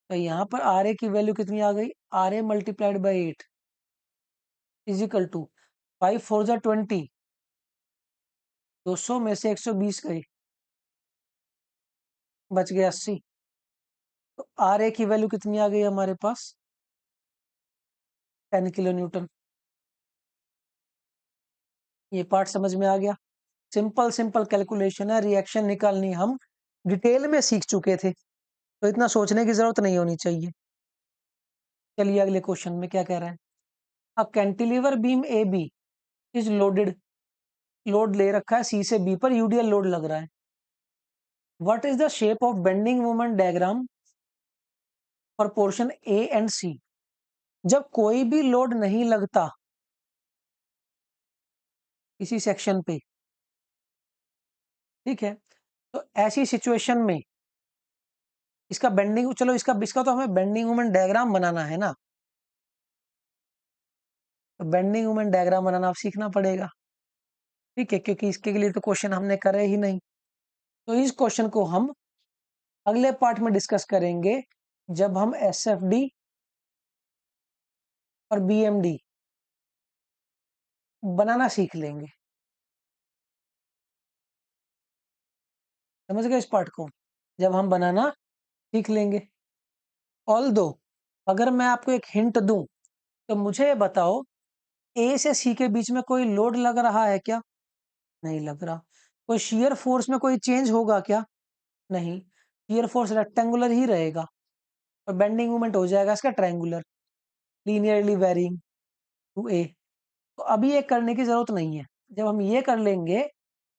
तो यहाँ पर आर ए की वैल्यू कितनी आ गई, R A multiplied by 8 is equal to 5 4 जा 20, 200 में से 120 गई, बच गया 80। तो आर ए की वैल्यू कितनी आ गई हमारे पास, 10 किलो न्यूटन। ये पार्ट समझ में आ गया। सिंपल सिंपल कैलकुलेशन है, रिएक्शन निकालनी हम डिटेल में सीख चुके थे, तो इतना सोचने की जरूरत नहीं होनी चाहिए। चलिए अगले क्वेश्चन में क्या कह रहा है। A cantilever beam A B is loaded, load ले रखा है सी से बी पर, यूडीएल लोड लग रहा है। What is the shape of bending moment diagram for portion A and C. जब कोई भी लोड नहीं लगता किसी सेक्शन पे, ठीक है, तो ऐसी सिचुएशन में इसका बेंडिंग, चलो इसका इसका तो हमें बेंडिंग मोमेंट डायग्राम बनाना है ना, तो बेंडिंग मोमेंट डायग्राम बनाना आप सीखना पड़ेगा, ठीक है, क्योंकि इसके लिए तो क्वेश्चन हमने करे ही नहीं। तो इस क्वेश्चन को हम अगले पार्ट में डिस्कस करेंगे जब हम एसएफडी और बीएमडी बनाना सीख लेंगे। समझ गए इस पार्ट को, जब हम बनाना सीख लेंगे। ऑल दो, अगर मैं आपको एक हिंट दूं तो मुझे ये बताओ, ए से सी के बीच में कोई लोड लग रहा है क्या, नहीं लग रहा। कोई शियर फोर्स में कोई चेंज होगा क्या, नहीं, शियर फोर्स रेक्टेंगुलर ही रहेगा, और बेंडिंग मोमेंट हो जाएगा इसका ट्रायंगुलर, लीनियरली वेरिंग टू ए। तो अभी ये करने की जरूरत नहीं है, जब हम ये कर लेंगे,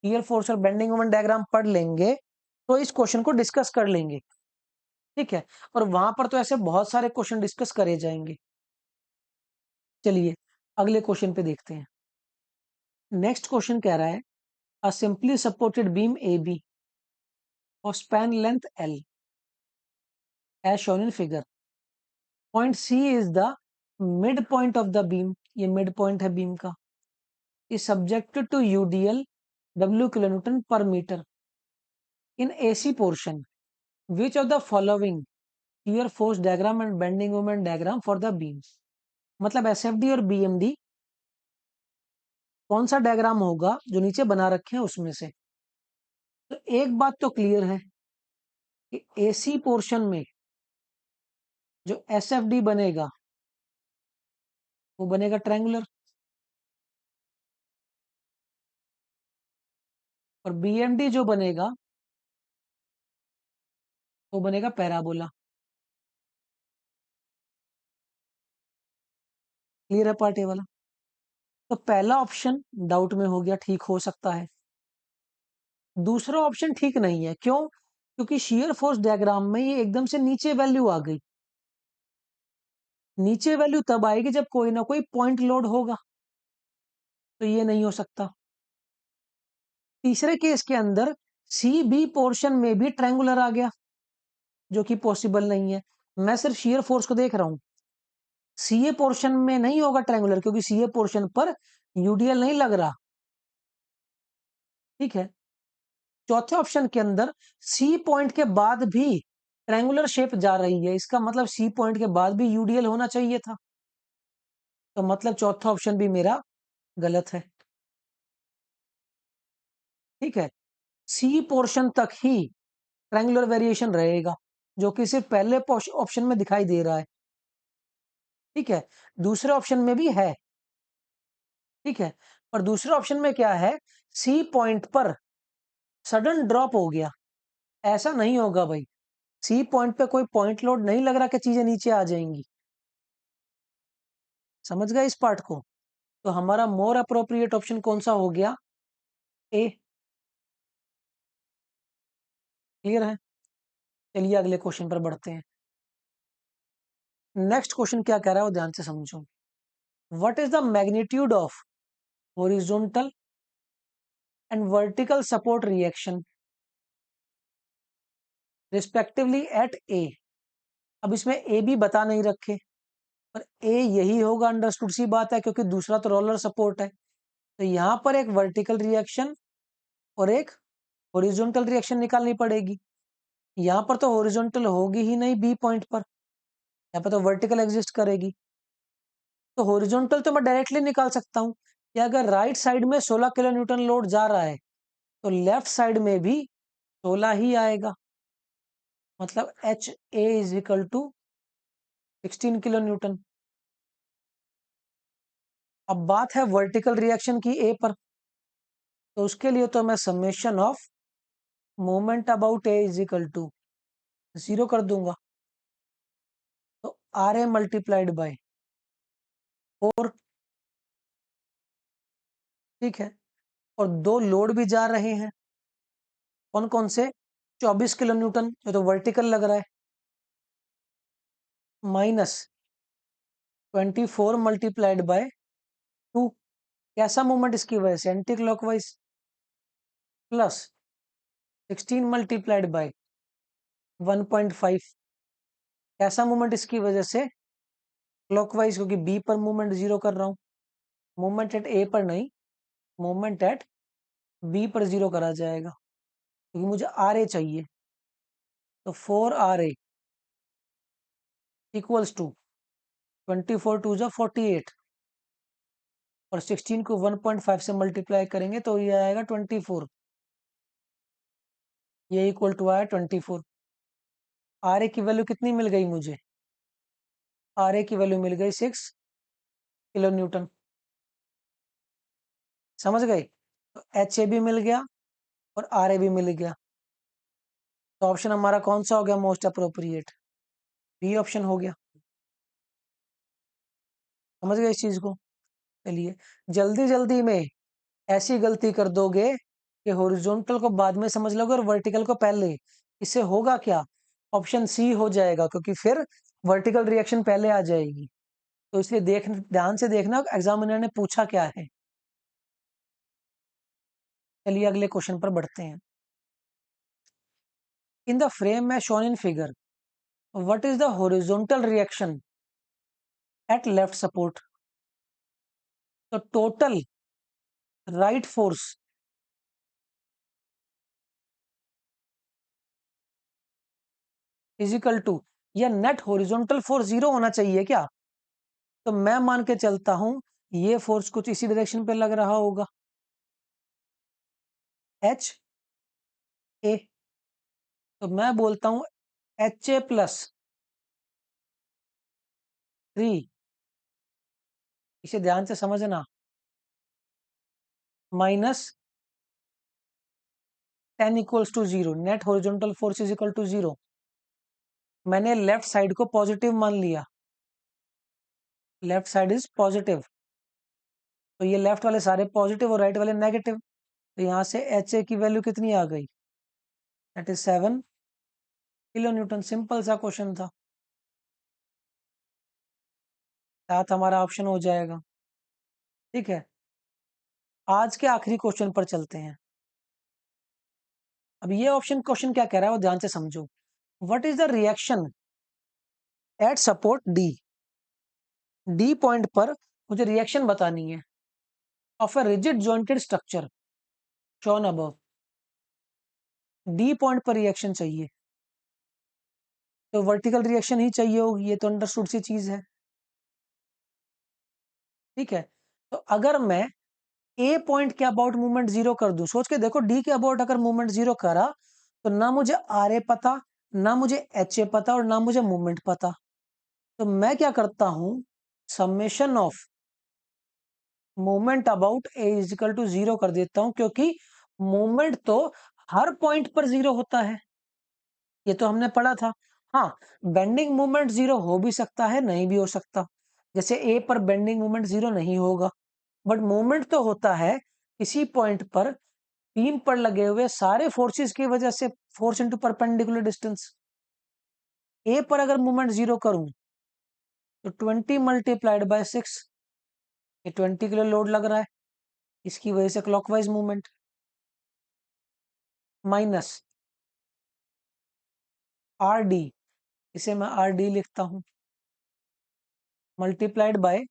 शियर फोर्स और बेंडिंग मोमेंट डायग्राम पढ़ लेंगे, तो इस क्वेश्चन को डिस्कस कर लेंगे, ठीक है, और वहां पर तो ऐसे बहुत सारे क्वेश्चन डिस्कस करे जाएंगे। चलिए अगले क्वेश्चन पे देखते हैं। नेक्स्ट क्वेश्चन कह रहा है, a simply supported beam A B और span length L as shown in figure, point C is the mid point of the beam, ये मिड पॉइंट है बीम का, is subjected to UDL W kilo newton per meter in AC portion. Which of the following shear force diagram and bending moment diagram for the beams. मतलब SFD और BMD कौन सा diagram होगा जो नीचे बना रखे हैं उसमें से। तो एक बात तो क्लियर है कि एसी पोर्शन में जो एसएफडी बनेगा वो बनेगा ट्रायंगुलर, और बीएमडी जो बनेगा वो बनेगा पैराबोला। क्लियर है पार्ट ए वाला। तो पहला ऑप्शन डाउट में हो गया, ठीक हो सकता है। दूसरा ऑप्शन ठीक नहीं है, क्यों? क्योंकि शियर फोर्स डायग्राम में ये एकदम से नीचे वैल्यू आ गई। नीचे वैल्यू तब आएगी जब कोई ना कोई पॉइंट लोड होगा, तो ये नहीं हो सकता। तीसरे केस के अंदर सी बी पोर्शन में भी ट्रायंगुलर आ गया, जो कि पॉसिबल नहीं है। मैं सिर्फ शियर फोर्स को देख रहा हूं, सीए पोर्शन में नहीं होगा ट्रायंगुलर, क्योंकि सीए पोर्शन पर यूडीएल नहीं लग रहा। ठीक है। चौथे ऑप्शन के अंदर सी पॉइंट के बाद भी ट्रायंगुलर शेप जा रही है, इसका मतलब सी पॉइंट के बाद भी यूडीएल होना चाहिए था। तो मतलब चौथा ऑप्शन भी मेरा गलत है। ठीक है। सी पोर्शन तक ही ट्रायंगुलर वेरिएशन रहेगा, जो कि सिर्फ पहले ऑप्शन में दिखाई दे रहा है। ठीक है। दूसरे ऑप्शन में भी है। ठीक है। और दूसरे ऑप्शन में क्या है, सी पॉइंट पर सडन ड्रॉप हो गया। ऐसा नहीं होगा भाई, सी पॉइंट पे कोई पॉइंट लोड नहीं लग रहा कि चीजें नीचे आ जाएंगी। समझ गए इस पार्ट को? तो हमारा मोर अप्रोप्रिएट ऑप्शन कौन सा हो गया? ए। क्लियर है? चलिए अगले क्वेश्चन पर बढ़ते हैं। नेक्स्ट क्वेश्चन क्या कह रहा है वो ध्यान से समझो। What is the magnitude of horizontal and vertical support reaction respectively at A. अब इसमें ए भी बता नहीं रखे, पर ए यही होगा, अंडरस्टूड सी बात है, क्योंकि दूसरा तो रोलर सपोर्ट है। तो यहां पर एक वर्टिकल रिएक्शन और एक हॉरिजॉन्टल रिएक्शन निकालनी पड़ेगी। यहां पर तो हॉरिजॉन्टल होगी ही नहीं बी पॉइंट पर, यहाँ पर तो वर्टिकल एग्जिस्ट करेगी। तो हॉरिजॉन्टल तो मैं डायरेक्टली निकाल सकता हूं कि अगर राइट साइड में 16 किलो न्यूटन लोड जा रहा है तो लेफ्ट साइड में भी 16 ही आएगा। मतलब H A is equal to 16 kilo newton. अब बात है वर्टिकल रिएक्शन की ए पर, तो उसके लिए तो मैं summation of moment about A is equal to 0 कर दूंगा। तो आर ए मल्टीप्लाइड बाय 4। ठीक है। और दो लोड भी जा रहे हैं, कौन कौन से? 24 किलो न्यूटन जो तो वर्टिकल लग रहा है, माइनस 24 मल्टीप्लाइड बाय 2। कैसा मूवमेंट इसकी वजह से? Anti clockwise. Plus 16 multiplied by 1.5। कैसा मूवमेंट इसकी वजह से? क्लॉकवाइज, क्योंकि बी पर मूवमेंट 0 कर रहा हूं। मूवमेंट एट ए पर नहीं, मूवमेंट एट बी पर 0 करा जाएगा, क्योंकि मुझे आर ए चाहिए। तो 4 RA इक्वल्स टू 24 टू जो 48, और 16 को 1.5 से मल्टीप्लाई करेंगे तो ये आएगा 24। ये इक्वल टू आया 24। आर ए की वैल्यू कितनी मिल गई मुझे? आर ए की वैल्यू मिल गई 6 किलो न्यूटन। समझ गए? तो एच ए भी मिल गया और आर ए भी मिल गया। तो ऑप्शन हमारा कौन सा हो गया मोस्ट अप्रोप्रिएट? बी ऑप्शन हो गया। समझ गए इस चीज को? चलिए, जल्दी जल्दी में ऐसी गलती कर दोगे कि हॉरिजॉन्टल को बाद में समझ लोगे और वर्टिकल को पहले। इससे होगा क्या? ऑप्शन सी हो जाएगा, क्योंकि फिर वर्टिकल रिएक्शन पहले आ जाएगी। तो इसलिए ध्यान से देखना एग्जामिनर ने पूछा क्या है। चलिए अगले क्वेश्चन पर बढ़ते हैं। In the frame as shown in figure, what is the horizontal reaction at left support? तो total right force is equal to, या नेट हॉरिजॉन्टल फोर्स 0 होना चाहिए क्या? तो मैं मान के चलता हूं ये फोर्स कुछ इसी डायरेक्शन पे लग रहा होगा, एच ए। तो मैं बोलता हूं HA+3, इसे ध्यान से समझना, माइनस 10 = 0, नेट हॉरिजॉन्टल फोर्स = 0। मैंने लेफ्ट साइड को पॉजिटिव मान लिया, लेफ्ट साइड इज पॉजिटिव, तो ये लेफ्ट वाले सारे पॉजिटिव और राइट वाले नेगेटिव। तो यहां से HA की वैल्यू कितनी आ गई? That is 7 kN। सिंपल सा क्वेश्चन था, साथ हमारा ऑप्शन हो जाएगा। ठीक है, आज के आखिरी क्वेश्चन पर चलते हैं। अब ये ऑप्शन क्वेश्चन क्या कह रहा है वो ध्यान से समझो। What is the reaction eight support D? D point पर मुझे रिएक्शन बतानी है of a rigid jointed structure shown above. D point पर रिएक्शन चाहिए, तो वर्टिकल रिएक्शन ही चाहिए होगी, ये तो अंडरस्टूड सी चीज है। ठीक है, तो अगर मैं ए पॉइंट के अबाउट मूवमेंट 0 कर दूं, सोच के देखो, डी के अबाउट अगर मूवमेंट 0 करा तो ना मुझे आर ए पता, ना मुझे एच ए पता, और ना मुझे मूवमेंट पता। तो मैं क्या करता हूं, summation of movement about A = 0 कर देता हूं, क्योंकि मूवमेंट तो हर पॉइंट पर 0 होता है, ये तो हमने पढ़ा था। हाँ, बेंडिंग मूवमेंट 0 हो भी सकता है, नहीं भी हो सकता। जैसे ए पर बेंडिंग मूवमेंट 0 नहीं होगा, बट मूवमेंट तो होता है किसी पॉइंट पर बीम पर लगे हुए सारे फोर्सेस की वजह से, फोर्स इनटू परपेंडिकुलर डिस्टेंस। ए पर अगर मूवमेंट 0 करूं तो 20 × 6, ये 20 किलो लोड लग रहा है, इसकी वजह से clockwise movement, minus R D, इसे मैं आर डी लिखता हूं, मल्टीप्लाइड बाय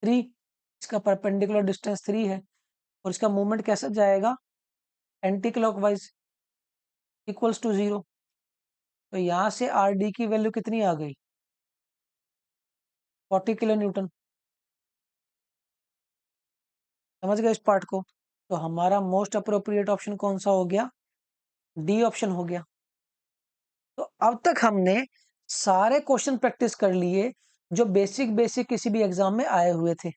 3, इसका परपेंडिकुलर डिस्टेंस 3 है, और इसका मूवमेंट कैसा जाएगा, एंटी क्लॉकवाइज, इक्वल्स टू 0। तो यहां से आर डी की वैल्यू कितनी आ गई, 40 kN। समझ गए इस पार्ट को? तो हमारा मोस्ट अप्रोप्रिएट ऑप्शन कौन सा हो गया, डी ऑप्शन हो गया। तो अब तक हमने सारे क्वेश्चन प्रैक्टिस कर लिए जो बेसिक बेसिक किसी भी एग्जाम में आए हुए थे।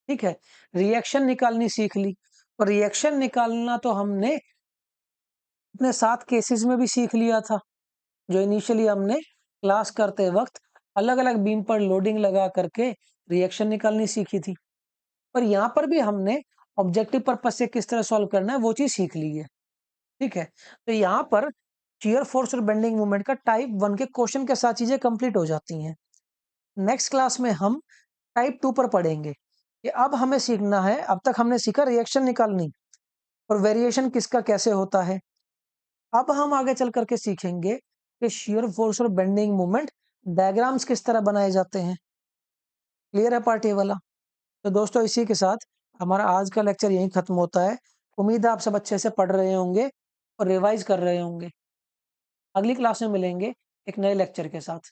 ठीक है, रिएक्शन निकालनी सीख ली, और रिएक्शन निकालना तो हमने अपने 7 केसेस में भी सीख लिया था, जो इनिशियली हमने क्लास करते वक्त अलग अलग बीम पर लोडिंग लगा करके रिएक्शन निकालनी सीखी थी। पर यहाँ पर भी हमने ऑब्जेक्टिव पर्पज से किस तरह सॉल्व करना है वो चीज सीख ली है। ठीक है, तो यहाँ पर शियर फोर्स और बेंडिंग मूवमेंट का टाइप 1 के क्वेश्चन के साथ चीजें कंप्लीट हो जाती हैं। नेक्स्ट क्लास में हम टाइप 2 पर पढ़ेंगे कि अब हमें सीखना है, अब तक हमने सीखा रिएक्शन निकालनी और वेरिएशन किसका कैसे होता है। अब हम आगे चल करके सीखेंगे कि शियर फोर्स और बेंडिंग मूवमेंट डायग्राम्स किस तरह बनाए जाते हैं। क्लियर है पार्ट ये वाला? तो दोस्तों, इसी के साथ हमारा आज का लेक्चर यहीं खत्म होता है। उम्मीद है आप सब अच्छे से पढ़ रहे होंगे और रिवाइज कर रहे होंगे। अगली क्लास में मिलेंगे एक नए लेक्चर के साथ।